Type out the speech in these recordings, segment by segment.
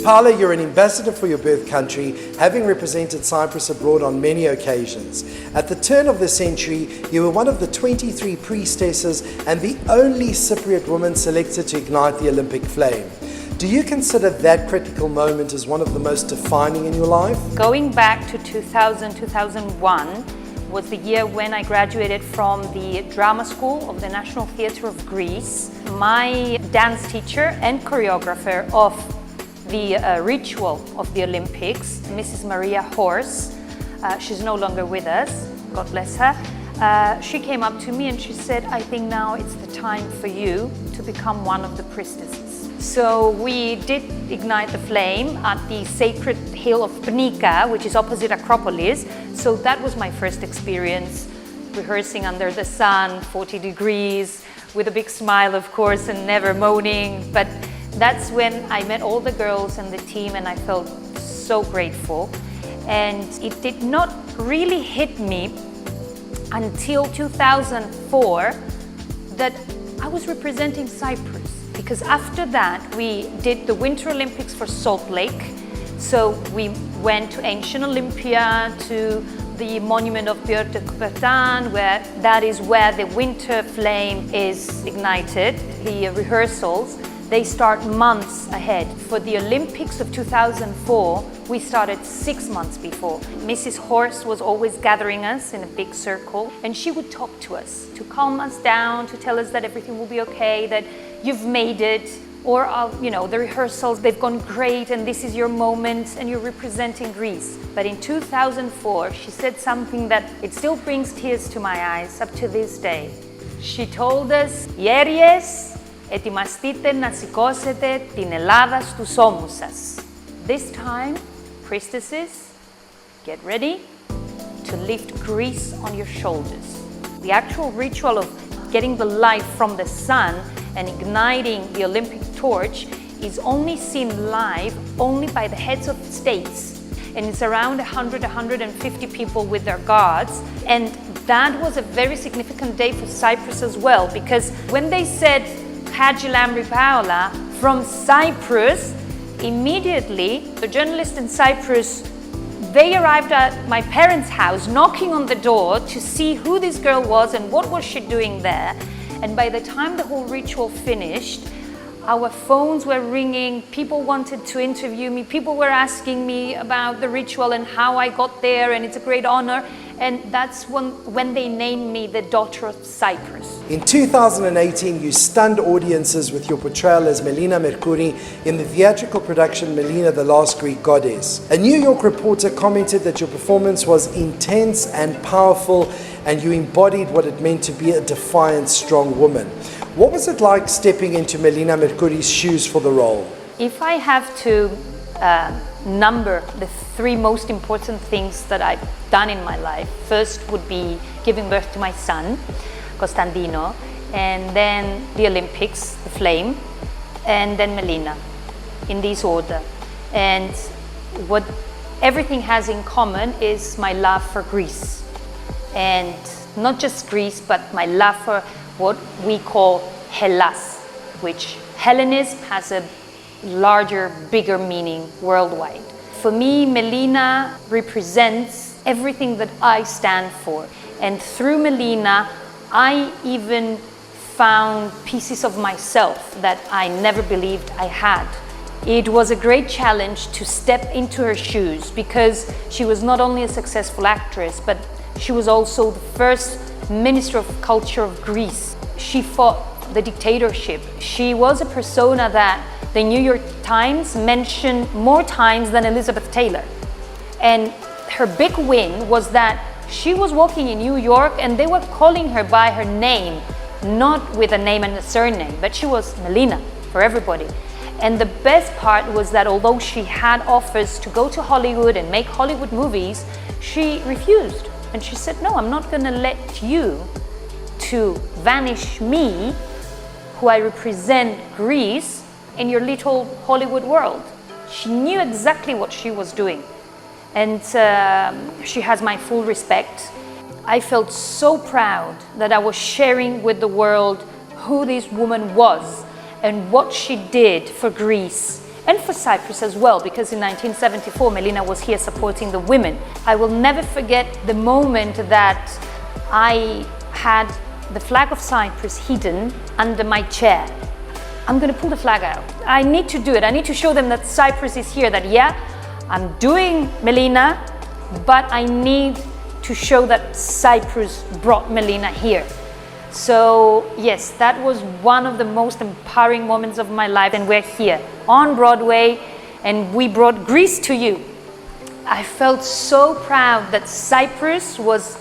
Paola, you're an ambassador for your birth country, having represented Cyprus abroad on many occasions. At the turn of the century, you were one of the 23 priestesses and the only Cypriot woman selected to ignite the Olympic flame. Do you consider that critical moment as one of the most defining in your life? Going back to 2000-2001 was the year when I graduated from the drama school of the National Theatre of Greece. My dance teacher and choreographer of the ritual of the Olympics, Mrs. Maria Horse, she's no longer with us, God bless her. She came up to me and she said, I think now it's the time for you to become one of the priestesses. So we did ignite the flame at the sacred hill of Pnika, which is opposite Acropolis. So that was my first experience, rehearsing under the sun, 40 degrees, with a big smile, of course, and never moaning. But that's when I met all the girls and the team, and I felt so grateful. And it did not really hit me until 2004 that I was representing Cyprus. Because after that, we did the Winter Olympics for Salt Lake. So we went to ancient Olympia, to the monument of Pierre de Coubertin, where that is where the winter flame is ignited. The rehearsals, they start months ahead. For the Olympics of 2004, we started 6 months before. Mrs. Horse was always gathering us in a big circle, and she would talk to us, to calm us down, to tell us that everything will be okay, that you've made it, or you know, the rehearsals, they've gone great, and this is your moment, and you're representing Greece. But in 2004, she said something that it still brings tears to my eyes up to this day. She told us, "Γέριες, ετοιμαστείτε να σηκώσετε την Ελλάδα στους ώμους σας." This time, priestesses, get ready to lift Greece on your shoulders. The actual ritual of getting the light from the sun and igniting the Olympic torch is only seen live only by the heads of states. And it's around 100-150 people with their guards. And that was a very significant day for Cyprus as well, because when they said Hadjilambri Paola from Cyprus, immediately the journalists in Cyprus, they arrived at my parents' house knocking on the door to see who this girl was and what was she doing there. And by the time the whole ritual finished, our phones were ringing, people wanted to interview me, people were asking me about the ritual and how I got there, and it's a great honor. And that's when they named me the Daughter of Cyprus. In 2018, you stunned audiences with your portrayal as Melina Mercouri in the theatrical production Melina, the Last Greek Goddess. A New York reporter commented that your performance was intense and powerful, and you embodied what it meant to be a defiant, strong woman. What was it like stepping into Melina Mercouri's shoes for the role? If I have to number the 3 most important things that I've done in my life, first would be giving birth to my son, Costantino, and then the Olympics, the flame, and then Melina, in this order. And what everything has in common is my love for Greece. And not just Greece, but my love for what we call Hellas, which Hellenism has a larger, bigger meaning worldwide. For me, Melina represents everything that I stand for. And through Melina, I even found pieces of myself that I never believed I had. It was a great challenge to step into her shoes, because she was not only a successful actress, but she was also the first Minister of Culture of Greece. She fought the dictatorship. She was a persona that the New York Times mentioned more times than Elizabeth Taylor. And her big win was that she was walking in New York and they were calling her by her name, not with a name and a surname, but she was Melina for everybody. And the best part was that although she had offers to go to Hollywood and make Hollywood movies, she refused. And she said, no, I'm not gonna let you to vanish me, who I represent Greece, in your little Hollywood world. She knew exactly what she was doing. And she has my full respect. I felt so proud that I was sharing with the world who this woman was and what she did for Greece and for Cyprus as well, because in 1974 Melina was here supporting the women. I will never forget the moment that I had the flag of Cyprus hidden under my chair. I'm going to pull the flag out. I need to do it. I need to show them that Cyprus is here, that yeah, I'm doing Melina, but I need to show that Cyprus brought Melina here. So yes, that was one of the most empowering moments of my life, and we're here on Broadway and we brought Greece to you. I felt so proud that Cyprus was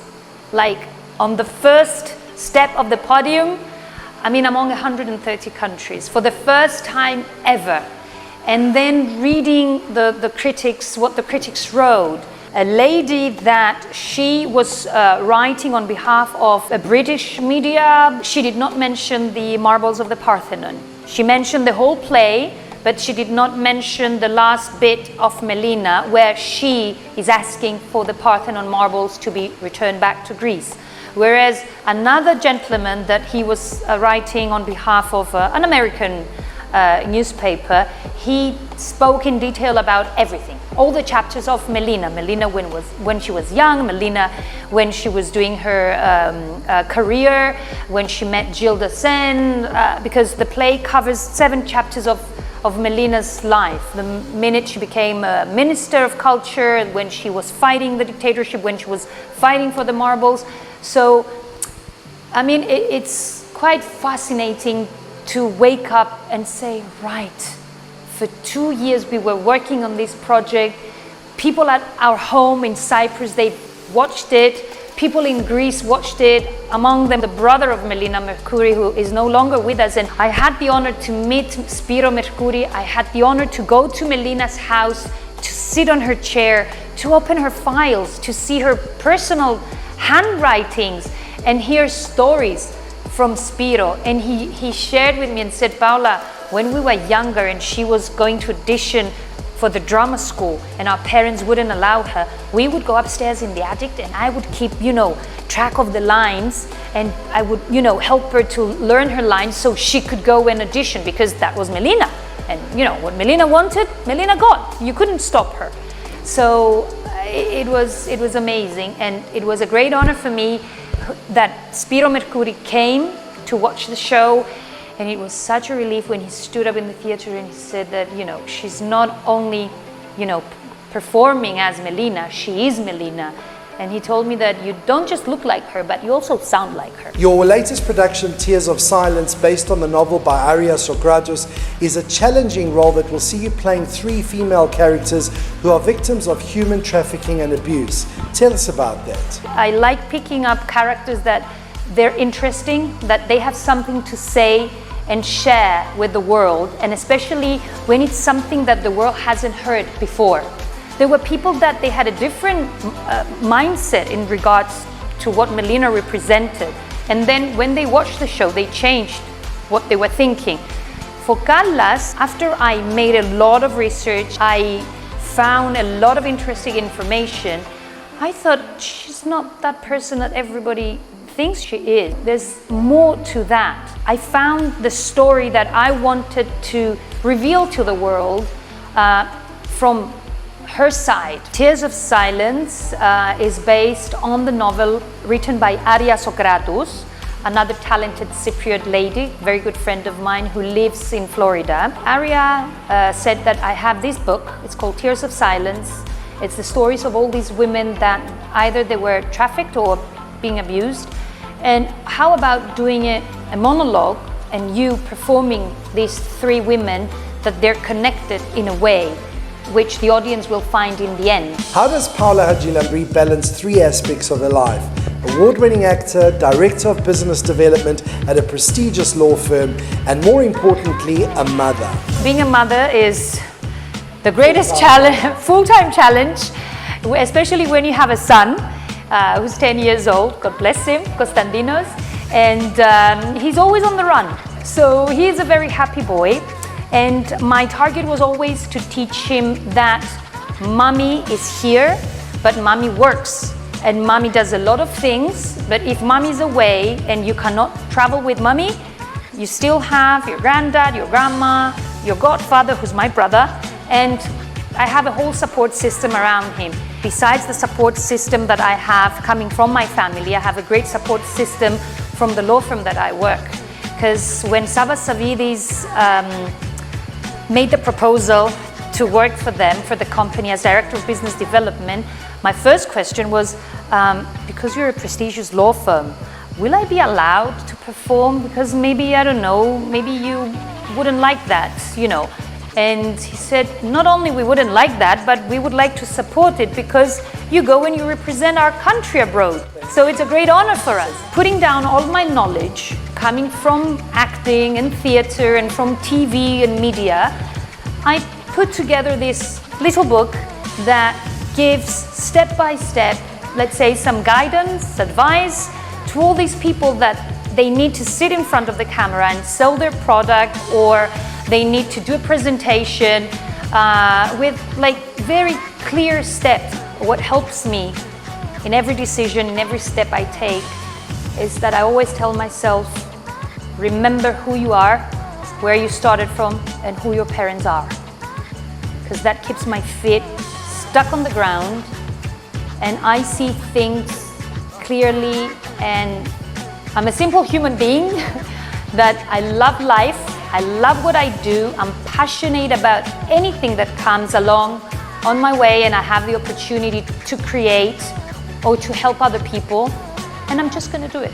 like on the first step of the podium, I mean among 130 countries for the first time ever. And then reading the critics, what the critics wrote, a lady that she was writing on behalf of a British media. She did not mention the marbles of the Parthenon. She mentioned the whole play, but she did not mention the last bit of Melina, where she is asking for the Parthenon marbles to be returned back to Greece. Whereas another gentleman that he was writing on behalf of an American newspaper, he spoke in detail about everything. All the chapters of Melina. Melina when she was young, Melina when she was doing her career, when she met Gilles de Seine, because the play covers 7 chapters of Melina's life. The minute she became a minister of culture, when she was fighting the dictatorship, when she was fighting for the marbles. So, I mean, it's quite fascinating to wake up and say, right, for 2 years we were working on this project. People at our home in Cyprus, they watched it. People in Greece watched it, among them the brother of Melina Mercouri, who is no longer with us. And I had the honor to meet Spiro Mercouri. I had the honor to go to Melina's house, to sit on her chair, to open her files, to see her personal handwritings and hear stories from Spiro. And he shared with me and said, Paola, when we were younger and she was going to audition for the drama school and our parents wouldn't allow her, we would go upstairs in the attic and I would keep, track of the lines, and I would, help her to learn her lines so she could go and audition, because that was Melina. And, what Melina wanted, Melina got. You couldn't stop her. So it was amazing, and it was a great honor for me that Spiro Mercouri came to watch the show. And it was such a relief when he stood up in the theater and he said that, she's not only, performing as Melina, she is Melina. And he told me that you don't just look like her, but you also sound like her. Your latest production, Tears of Silence, based on the novel by Aria Socrates, is a challenging role that will see you playing 3 female characters who are victims of human trafficking and abuse. Tell us about that. I like picking up characters that they're interesting, that they have something to say and share with the world, and especially when it's something that the world hasn't heard before. There were people that they had a different mindset in regards to what Melina represented, and then when they watched the show they changed what they were thinking. For Callas, after I made a lot of research, I found a lot of interesting information. I thought, she's not that person that everybody thinks she is. There's more to that. I found the story that I wanted to reveal to the world from her side. Tears of Silence is based on the novel written by Aria Socrates, another talented Cypriot lady, very good friend of mine who lives in Florida. Aria said that I have this book, it's called Tears of Silence. It's the stories of all these women that either they were trafficked or being abused. And how about doing a monologue and you performing these 3 women, that they're connected in a way which the audience will find in the end. How does Paola Hadjilambri balance 3 aspects of her life? Award-winning actor, director of business development at a prestigious law firm, and more importantly, a mother. Being a mother is the greatest challenge, full-time challenge, especially when you have a son who's 10 years old, God bless him, Konstantinos, and he's always on the run. So he's a very happy boy, and my target was always to teach him that mommy is here, but mommy works, and mommy does a lot of things, but if mommy's away and you cannot travel with mommy, you still have your granddad, your grandma, your godfather, who's my brother, and I have a whole support system around him. Besides the support system that I have coming from my family, I have a great support system from the law firm that I work. Because when Savas Savidis made the proposal to work for them, for the company as Director of Business Development, my first question was, because you're a prestigious law firm, will I be allowed to perform? Because maybe, I don't know, maybe you wouldn't like that, you know. And he said, not only we wouldn't like that, but we would like to support it because you go and you represent our country abroad. So it's a great honor for us. Putting down all my knowledge, coming from acting and theater and from TV and media, I put together this little book that gives step by step, let's say, some guidance, advice to all these people that they need to sit in front of the camera and sell their product, or they need to do a presentation with like very clear steps. What helps me in every decision, in every step I take, is that I always tell myself, remember who you are, where you started from, and who your parents are. Because that keeps my feet stuck on the ground and I see things clearly, and I'm a simple human being that I love life, I love what I do, I'm passionate about anything that comes along on my way and I have the opportunity to create or to help other people, and I'm just going to do it.